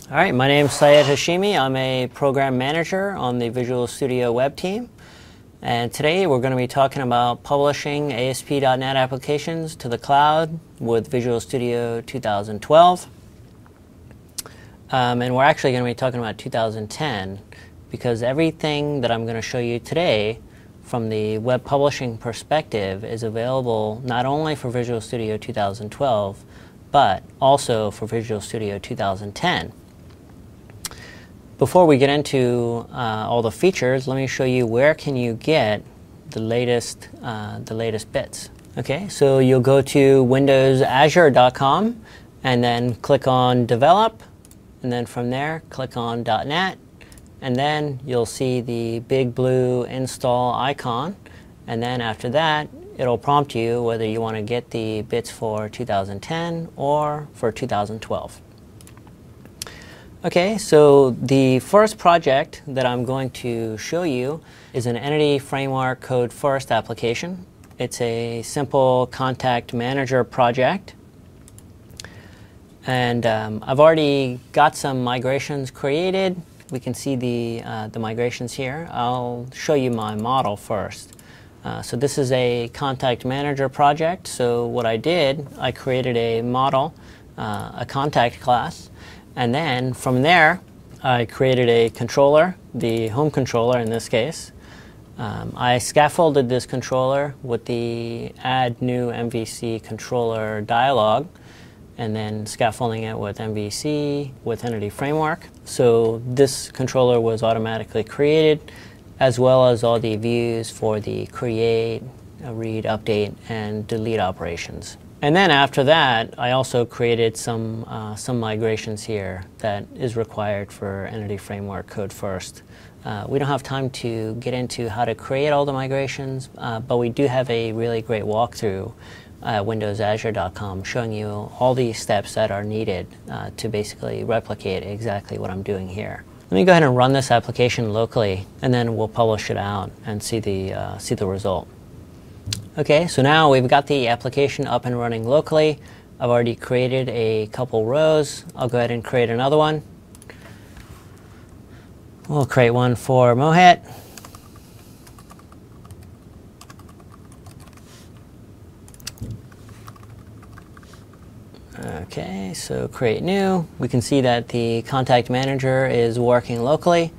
All right, my name is Syed Hashimi. I'm a program manager on the Visual Studio web team. And today we're going to be talking about publishing ASP.NET applications to the cloud with Visual Studio 2012. And we're actually going to be talking about 2010 because everything that I'm going to show you today from the web publishing perspective is available not only for Visual Studio 2012, but also for Visual Studio 2010. Before we get into all the features, let me show you where can you get the latest bits. Okay, so you'll go to windowsazure.com and then click on Develop, and then from there click on .NET, and then you'll see the big blue install icon, and then after that it'll prompt you whether you want to get the bits for 2010 or for 2012. Okay, so the first project that I'm going to show you is an Entity Framework Code First application. It's a simple contact manager project. And I've already got some migrations created. We can see the migrations here. I'll show you my model first. So this is a contact manager project. So what I did, I created a model, a contact class. And then from there, I created a controller, the home controller in this case. I scaffolded this controller with the add new MVC controller dialog, and then scaffolding it with MVC with Entity Framework. So this controller was automatically created, as well as all the views for the create, read, update, and delete operations. And then after that, I also created some migrations here that is required for Entity Framework Code First. We don't have time to get into how to create all the migrations, but we do have a really great walkthrough at windowsazure.com showing you all the steps that are needed to basically replicate exactly what I'm doing here. Let me go ahead and run this application locally, and then we'll publish it out and see the result. Okay, so now we've got the application up and running locally. I've already created a couple rows. I'll go ahead and create another one. We'll create one for Mohit. Okay, so create new. We can see that the contact manager is working locally.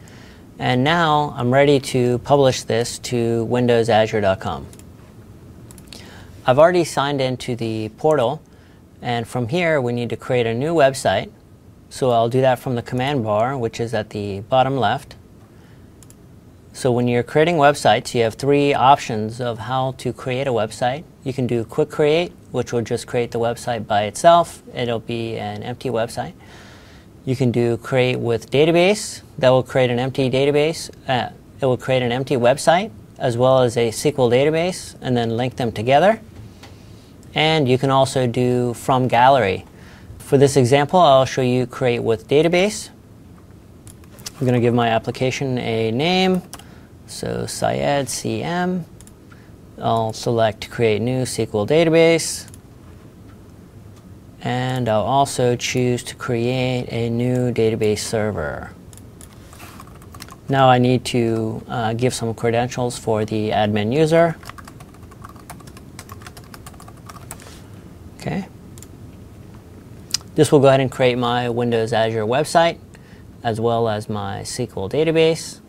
And now I'm ready to publish this to windowsazure.com. I've already signed into the portal, and from here we need to create a new website. So I'll do that from the command bar, which is at the bottom left. So when you're creating websites, you have three options of how to create a website. You can do quick create, which will just create the website by itself. It'll be an empty website. You can do create with database. That will create an empty database. It will create an empty website as well as a SQL database, and then link them together. And you can also do from gallery. For this example, I'll show you create with database. I'm going to give my application a name. So Syed CM. I'll select create new SQL database. And I'll also choose to create a new database server. Now I need to give some credentials for the admin user. Okay. This will go ahead and create my Windows Azure website as well as my SQL database.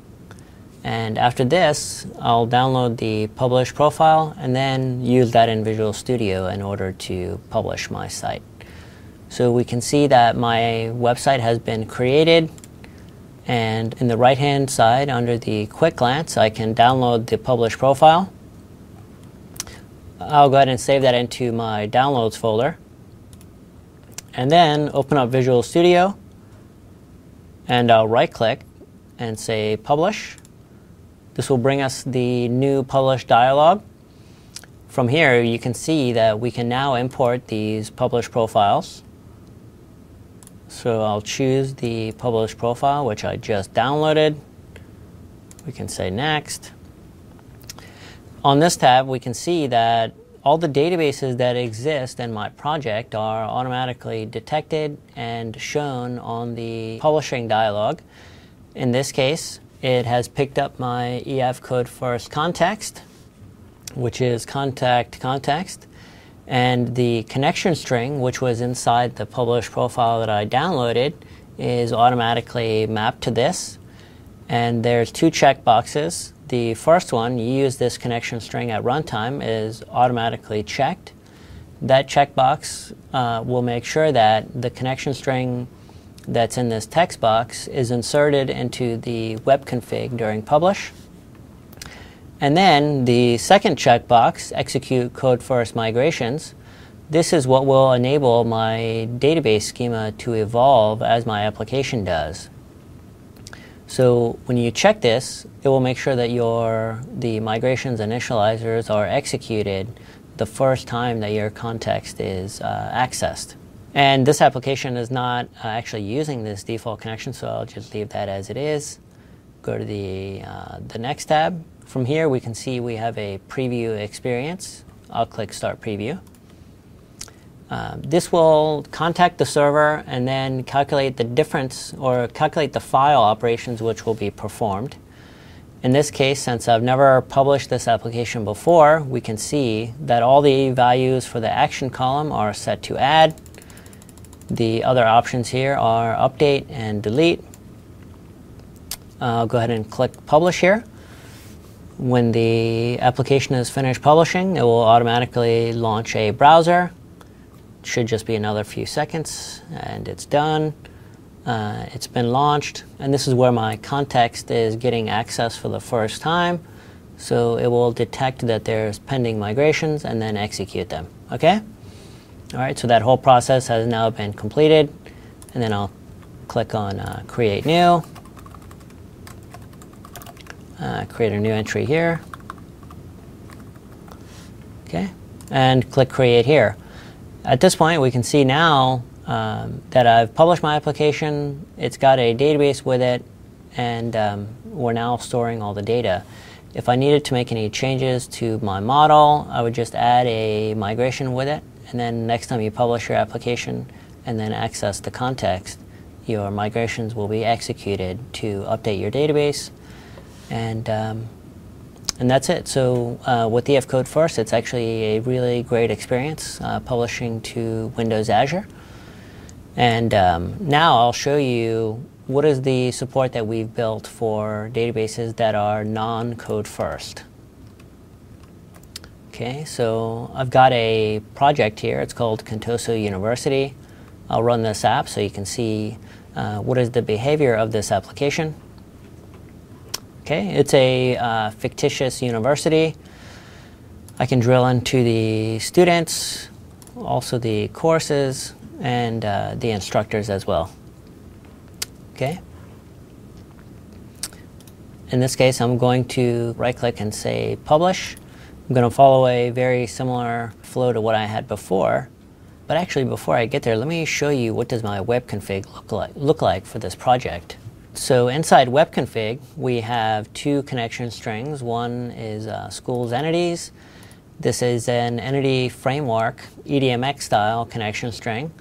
And after this, I'll download the publish profile and then use that in Visual Studio in order to publish my site. So we can see that my website has been created, and in the right hand side under the quick glance I can download the publish profile. I'll go ahead and save that into my downloads folder, and then open up Visual Studio, and I'll right click and say publish. This will bring us the new publish dialog. From here you can see that we can now import these publish profiles. So I'll choose the publish profile which I just downloaded. We can say next. On this tab we can see that all the databases that exist in my project are automatically detected and shown on the publishing dialog. In this case, it has picked up my EF code first context, which is contact context, and the connection string, which was inside the published profile that I downloaded, is automatically mapped to this. And there's two checkboxes. The first one, you use this connection string at runtime, is automatically checked. That checkbox will make sure that the connection string that's in this text box is inserted into the web config during publish. And then the second checkbox, execute code first migrations, this is what will enable my database schema to evolve as my application does. So when you check this, it will make sure that the migrations initializers are executed the first time that your context is accessed. And this application is not actually using this default connection, so I'll just leave that as it is. Go to the next tab. From here, we can see we have a preview experience. I'll click Start Preview. This will contact the server and then calculate the difference, or calculate the file operations which will be performed. In this case, since I've never published this application before, we can see that all the values for the action column are set to add. The other options here are update and delete. I'll go ahead and click Publish here. When the application is finished publishing, it will automatically launch a browser. Should just be another few seconds, and it's done. It's been launched, and this is where my context is getting access for the first time. So it will detect that there's pending migrations and then execute them. Okay? All right, so that whole process has now been completed, and then I'll click on Create New. Create a new entry here. Okay, and click Create here. At this point, we can see now that I've published my application, it's got a database with it, and we're now storing all the data. If I needed to make any changes to my model, I would just add a migration with it, and then next time you publish your application and then access the context, your migrations will be executed to update your database, and that's it. So with EF Code First, it's actually a really great experience publishing to Windows Azure. And now I'll show you what is the support that we've built for databases that are non-code first. Okay, so I've got a project here. It's called Contoso University. I'll run this app so you can see what is the behavior of this application. Okay, it's a fictitious university. I can drill into the students, also the courses, and the instructors as well. Okay. In this case, I'm going to right-click and say Publish. I'm going to follow a very similar flow to what I had before. But actually, before I get there, let me show you what does my web config look like for this project. So inside web config, we have two connection strings. One is schools entities. This is an entity framework, EDMX style connection string.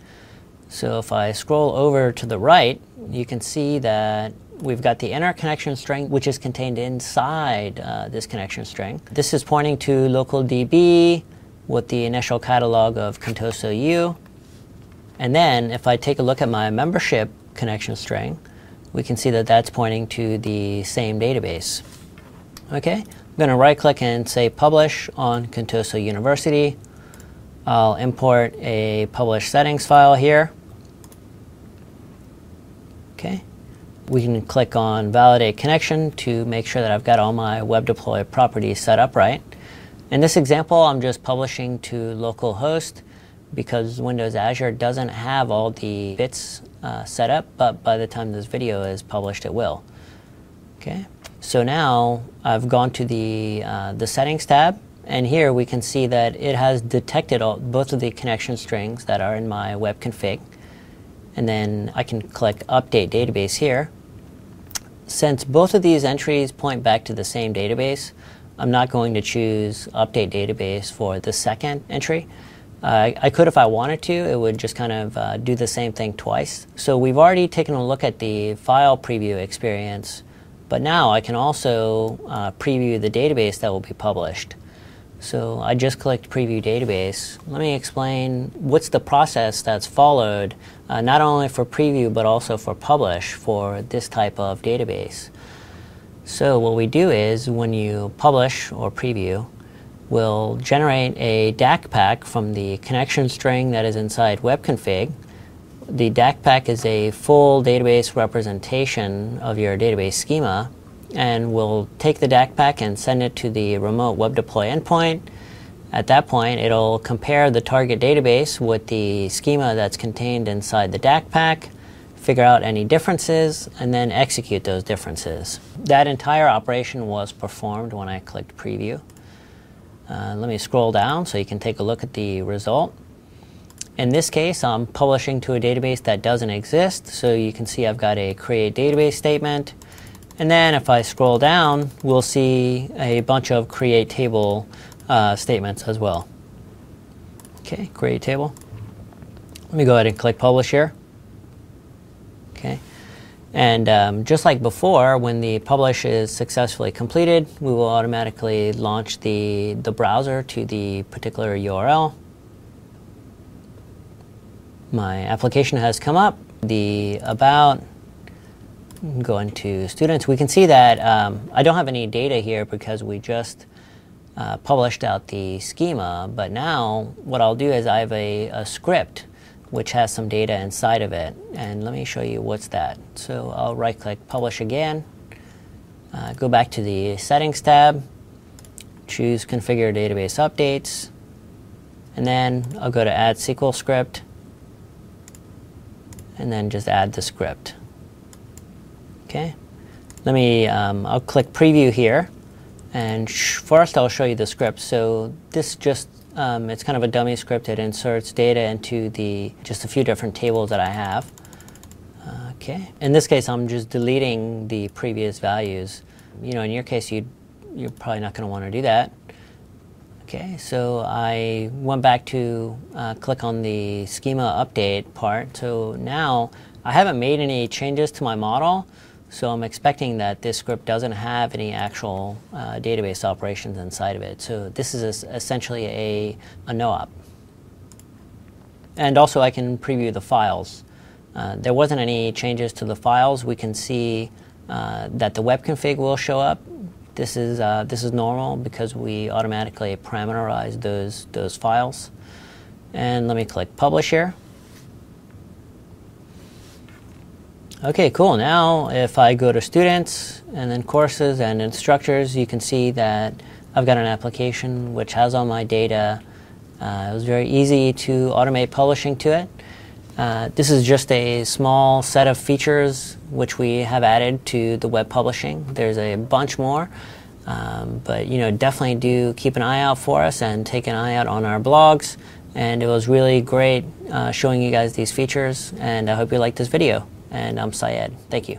So if I scroll over to the right, you can see that we've got the inner connection string, which is contained inside this connection string. This is pointing to local DB with the initial catalog of Contoso U. And then if I take a look at my membership connection string, we can see that that's pointing to the same database. Okay, I'm going to right-click and say Publish on Contoso University. I'll import a publish settings file here. Okay, we can click on Validate Connection to make sure that I've got all my web deploy properties set up right. In this example, I'm just publishing to localhost because Windows Azure doesn't have all the bits set up, but by the time this video is published, it will. Okay, so now I've gone to the Settings tab, and here we can see that it has detected both of the connection strings that are in my web config. And then I can click Update Database here. Since both of these entries point back to the same database, I'm not going to choose update database for the second entry. I could if I wanted to. It would just kind of do the same thing twice. So we've already taken a look at the file preview experience, but now I can also preview the database that will be published. So I just clicked Preview Database. Let me explain what's the process that's followed, not only for preview but also for publish for this type of database. So what we do is when you publish or preview, we'll generate a DAC pack from the connection string that is inside webconfig. The DAC pack is a full database representation of your database schema, and we'll take the DAC pack and send it to the remote web deploy endpoint. At that point, it'll compare the target database with the schema that's contained inside the DAC pack, figure out any differences, and then execute those differences. That entire operation was performed when I clicked Preview. Let me scroll down so you can take a look at the result. In this case, I'm publishing to a database that doesn't exist, so you can see I've got a create database statement. And then if I scroll down, we'll see a bunch of create table statements as well. Okay, create table. Let me go ahead and click publish here. Okay, and just like before, when the publish is successfully completed, we will automatically launch the browser to the particular URL. My application has come up. The about, go into students. We can see that I don't have any data here because we just published out the schema, but now what I'll do is I have a script which has some data inside of it, and let me show you what's that. So I'll right click publish again, go back to the settings tab, choose configure database updates, and then I'll go to add SQL script, and then just add the script. Okay, let me, I'll click preview here, and first I'll show you the script. So this just, it's kind of a dummy script. It inserts data into just a few different tables that I have. Okay, in this case I'm just deleting the previous values. You know, in your case you're probably not going to want to do that. Okay, so I went back to click on the schema update part. So now I haven't made any changes to my model, so I'm expecting that this script doesn't have any actual database operations inside of it. So this is essentially a no-op. And also I can preview the files. There wasn't any changes to the files. We can see that the web config will show up. This is normal because we automatically parameterize those files. And let me click publish here. Okay, cool. Now if I go to students and then courses and instructors, you can see that I've got an application which has all my data. It was very easy to automate publishing to it. This is just a small set of features which we have added to the web publishing. There's a bunch more, but you know, definitely do keep an eye out for us and take an eye out on our blogs. And it was really great showing you guys these features, and I hope you liked this video. And I'm Syed. Thank you.